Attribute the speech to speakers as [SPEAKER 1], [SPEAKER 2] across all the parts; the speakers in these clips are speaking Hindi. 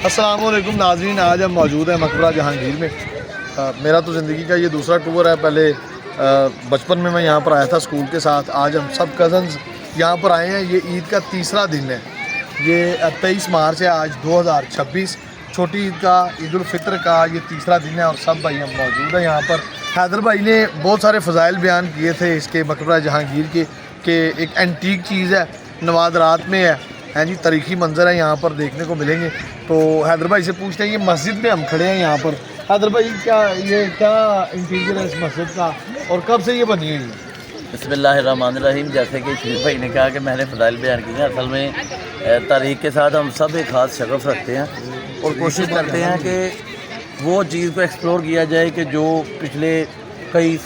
[SPEAKER 1] अस्सलाम वालेकुम नाज़रीन, आज हम मौजूद हैं मकबरा जहांगीर में। मेरा तो ज़िंदगी का ये दूसरा टूर है। पहले बचपन में मैं यहाँ पर आया था स्कूल के साथ। आज हम सब कज़न्स यहाँ पर आए हैं। ये ईद का तीसरा दिन है। ये 23 मार्च है आज 2026। छोटी ईद का, ईद उल फितर का ये तीसरा दिन है और सब भाई हम मौजूद हैं यहाँ पर। हैदर भाई ने बहुत सारे फ़ज़ाइल बयान किए थे इसके मकबरा जहांगीर के एक एंटीक चीज़ है, नवादरात में है जी, तारीख़ी मंजर है यहाँ पर देखने को मिलेंगे। तो हैदर भाई से पूछते हैं, ये मस्जिद में हम खड़े हैं यहाँ पर। हैदर भाई क्या इंटीरियर है इस मस्जिद का और कब से ये बनी हुई है?
[SPEAKER 2] बिस्मिल्लाहिर्रहमानिर्रहीम। जैसे कि शरीफ भाई ने कहा कि मैंने फ़ज़ाइल बयान किए हैं, असल में तारीख़ के साथ हम सब एक ख़ास शगफ़ रखते हैं और कोशिश करते हैं कि वो चीज़ को एक्सप्लोर किया जाए कि जो पिछले कई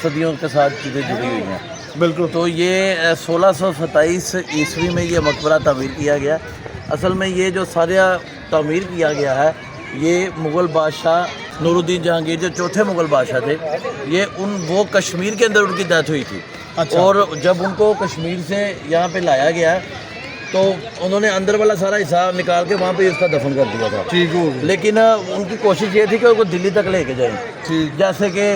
[SPEAKER 2] सदियों के साथ चीज़ें जुड़ी हुई हैं।
[SPEAKER 1] बिल्कुल।
[SPEAKER 2] तो ये 1627 ईस्वी में ये मकबरा तमीर किया गया। असल में ये जो सारा तमीर किया गया है, ये मुग़ल बादशाह नूरुद्दीन जहांगीर जो चौथे मुग़ल बादशाह थे, ये वो कश्मीर के अंदर उनकी डेथ हुई थी।
[SPEAKER 1] अच्छा।
[SPEAKER 2] और जब उनको कश्मीर से यहाँ पे लाया गया तो उन्होंने अंदर वाला सारा हिस्सा निकाल के वहाँ पे उसका दफन कर दिया था।
[SPEAKER 1] ठीक हो गया।
[SPEAKER 2] लेकिन उनकी कोशिश ये थी कि उनको दिल्ली तक लेके जाएं।
[SPEAKER 1] ठीक।
[SPEAKER 2] जैसे कि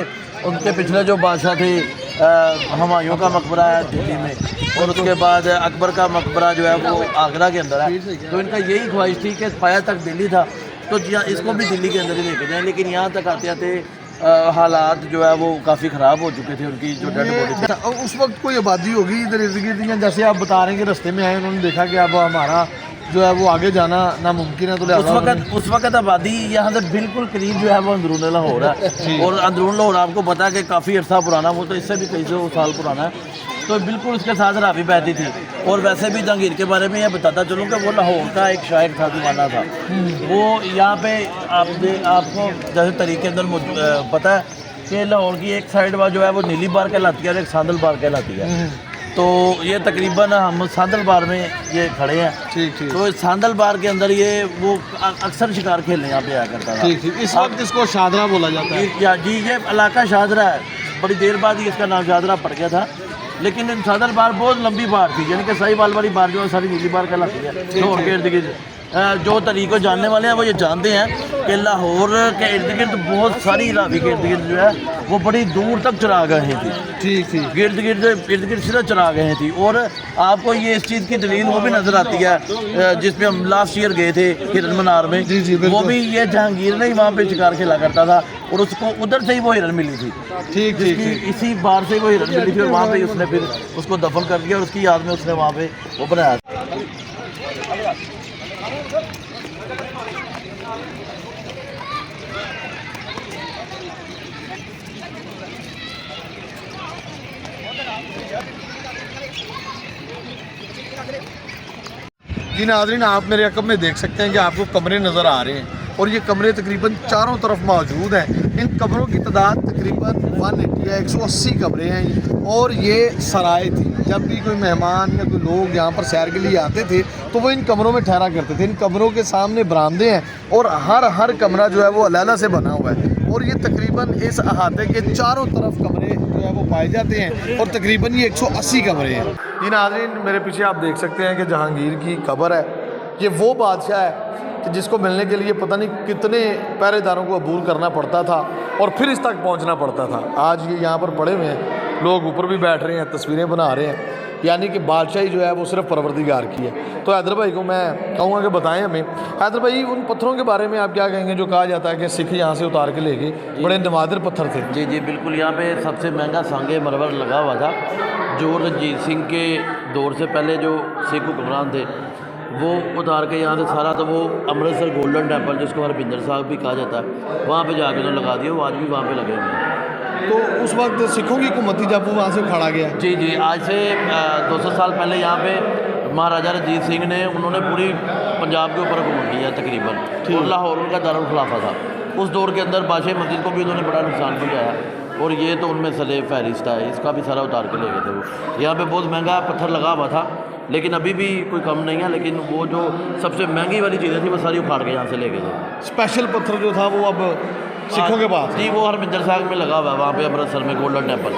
[SPEAKER 2] उनके पिछले जो बादशाह थे, हुमायूं का मकबरा है दिल्ली में और उसके बाद अकबर का मकबरा जो है वो आगरा के अंदर है। तो इनका यही ख्वाहिश थी कि पाया तक दिल्ली था तो इसको भी दिल्ली के अंदर ही लेके जाएँ। लेकिन यहाँ तक आते आते हालात जो है वो काफ़ी ख़राब हो चुके थे, उनकी जो डेड बॉडी थी।
[SPEAKER 1] उस वक्त कोई आबादी होगी इधर इर्द गिर्द, जैसे आप बता रहे हैं कि रास्ते में आए, उन्होंने देखा कि अब हमारा जो है वो आगे जाना नामुमकिन है, तो
[SPEAKER 2] उस वक्त आबादी यहाँ से बिल्कुल करीब जो है वो अंदरून लाहौर है। और अंदरून लाहौर आपको पता है कि काफ़ी अर्सा पुराना, वो तो इससे भी कई सौ साल पुराना है। तो बिल्कुल उसके साथ रावी बहती थी। और वैसे भी जहांगीर के बारे में यह बताता चलूँ कि वो लाहौर का एक शायर था, दीवाना था। वो यहाँ पे आपको जैसे तरीके के अंदर पता है कि लाहौर की एक साइड जो है वो नीली बार कहलाती है और एक सांदल बार कहलाती है। तो ये तकरीबन हम सांदल बार में ये खड़े हैं।
[SPEAKER 1] ठीक।
[SPEAKER 2] तो सांदल बार के अंदर ये वो अक्सर शिकार खेलने यहाँ पे आया करता था।
[SPEAKER 1] ठीक। इस वक्त इसको शादरा बोला जाता है।
[SPEAKER 2] जी, ये इलाका शादरा है। बड़ी देर बाद ही इसका नाम शादरा पड़ गया था। लेकिन सांदल बार बहुत लंबी बार थी, यानी कि साहिवाल वाली बार जो है सारी नीली बार कहलाती है। लाहौर के इर्द गिर्द जो तरीक़ को जानने वाले हैं वो ये जानते हैं कि लाहौर के इर्द गिर्द बहुत सारी रावी के इर्द गिर्द जो है वो बड़ी दूर तक चरागाहें थी।
[SPEAKER 1] ठीक।
[SPEAKER 2] इर्द गिर्द सिर्फ चरागाहें थी। और आपको ये इस चीज़ की दलील वो भी नज़र आती है जिसमें हम लास्ट ईयर गए थे हिरन मनार में।
[SPEAKER 1] जी,
[SPEAKER 2] वो भी ये जहांगीर ने ही वहाँ पे शिकार खेला करता था और उसको उधर से ही वो हिरन मिली थी।
[SPEAKER 1] ठीक।
[SPEAKER 2] इसी बार से वो हिरन मिली थी और वहाँ पे उसने फिर उसको दफन कर दिया और उसकी याद में उसने वहाँ पे वो बनाया।
[SPEAKER 1] जी नाज़रीन, आप मेरे अकब में देख सकते हैं कि आपको कमरे नज़र आ रहे हैं और ये कमरे तकरीबन चारों तरफ मौजूद हैं। इन कमरों की तादाद तकरीबन 180 है, 180 कमरे हैं। और ये सराय थी। जब भी कोई मेहमान या कोई लोग यहाँ पर सैर के लिए आते थे तो वो इन कमरों में ठहरा करते थे। इन कमरों के सामने बरामदे हैं और हर कमरा जो है वो अलग से बना हुआ है। और ये तकरीबन इस अहाते के चारों तरफ कमरे जो है वो पाए जाते हैं और तकरीबन ये 180 कमरे हैं। ये नाज़रीन, मेरे पीछे आप देख सकते हैं कि जहांगीर की कब्र है। ये वो बादशाह है कि जिसको मिलने के लिए पता नहीं कितने पहरेदारों को अबूर करना पड़ता था और फिर इस तक पहुंचना पड़ता था। आज ये यहाँ पर पड़े हुए हैं, लोग ऊपर भी बैठ रहे हैं, तस्वीरें बना रहे हैं। यानी कि बादशाही जो है वो सिर्फ परवरदिगार की है। तो हैदर भाई को मैं कहूँगा कि बताएं हमें, हैदर भाई उन पत्थरों के बारे में आप क्या कहेंगे जो कहा जाता है कि सिख यहाँ से उतार के ले गए, बड़े नवादिर पत्थर थे?
[SPEAKER 2] जी, बिल्कुल। यहाँ पे सबसे महंगा सांगे मरवर लगा हुआ था जो रणजीत सिंह के दौर से पहले जो सिख हुक्मरान थे वो उतार के यहाँ से सारा, तो वो अमृतसर गोल्डन टेम्पल जिसको हरबिंदर साहब भी कहा जाता है वहाँ पे जाके उन्होंने लगा दिया। वो आज भी वहाँ पे लगे हुए हैं।
[SPEAKER 1] तो उस वक्त सिखों की हुकूमत थी जब वो वहाँ से उखाड़ा गया?
[SPEAKER 2] जी, आज से 200 साल पहले यहाँ पे महाराजा रणजीत सिंह ने उन्होंने पूरी पंजाब के ऊपर हुकूमत किया तकरीबन। और लाहौर उनका दारुल खिलाफा था। उस दौर के अंदर बादशाह मस्जिद को भी उन्होंने बड़ा नुकसान पहुँचाया और ये तो उनमें सले फहरिस्त है, इसका भी सारा उतार के ले गए थे। वो यहाँ पे बहुत महंगा पत्थर लगा हुआ था लेकिन अभी भी कोई कम नहीं है। लेकिन वो जो सबसे महंगी वाली चीज़ें थी वो सारी उखाड़ के यहाँ से ले गए थे।
[SPEAKER 1] स्पेशल पत्थर जो था वो अब सिखों के पास?
[SPEAKER 2] जी, वो हरबिंदर साहब में लगा हुआ है वहाँ पे अमृतसर में गोल्डन टेम्पल।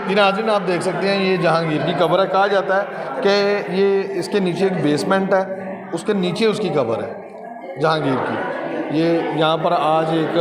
[SPEAKER 1] जी नाज़रीन, आप देख सकते हैं ये जहांगीर की कब्र है। कहा जाता है कि ये इसके नीचे एक बेसमेंट है, उसके नीचे उसकी कब्र है। जहांगीर की। ये यहाँ पर आज एक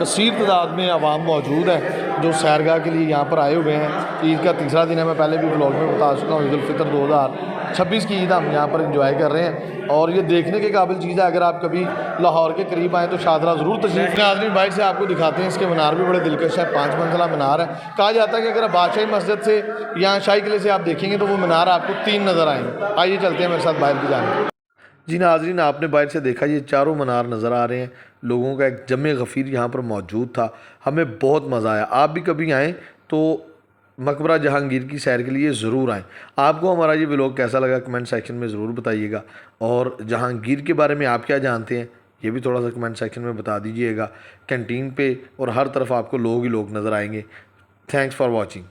[SPEAKER 1] कसीर तादाद में आवाम मौजूद है जो सैरगाह के लिए यहाँ पर आए हुए हैं। ईद का तीसरा दिन है, मैं पहले भी ब्लॉग में बता चुका हूँ। ईद उल फितर 2026 की ईद हम यहाँ पर एंजॉय कर रहे हैं और ये देखने के काबिल चीज़ है। अगर आप कभी लाहौर के करीब आएँ तो शादरा ज़रूर तशरीफ़। नाज़रीन बाइट से आपको दिखाते हैं, इसके मीनार भी बड़े दिलकश है। 5 मंजिला मीनार है। कहा जाता है कि अगर आप बादशाही मस्जिद से या शाही किले से आप देखेंगे तो वो मीनार आपको 3 नज़र आएंगे। आइए चलते हैं मेरे साथ बाहर की जाने। जी नाज़रीन, आपने बाहर से देखा ये चारों मीनार नज़र आ रहे हैं। लोगों का एक जमे गफ़ीर यहाँ पर मौजूद था। हमें बहुत मज़ा आया। आप भी कभी आएँ तो मकबरा जहांगीर की सैर के लिए ज़रूर आएँ। आपको हमारा ये व्लॉग कैसा लगा कमेंट सेक्शन में ज़रूर बताइएगा। और जहांगीर के बारे में आप क्या जानते हैं ये भी थोड़ा सा कमेंट सेक्शन में बता दीजिएगा। कैंटीन पे और हर तरफ आपको लोग ही लोग नज़र आएंगे। Thanks for watching.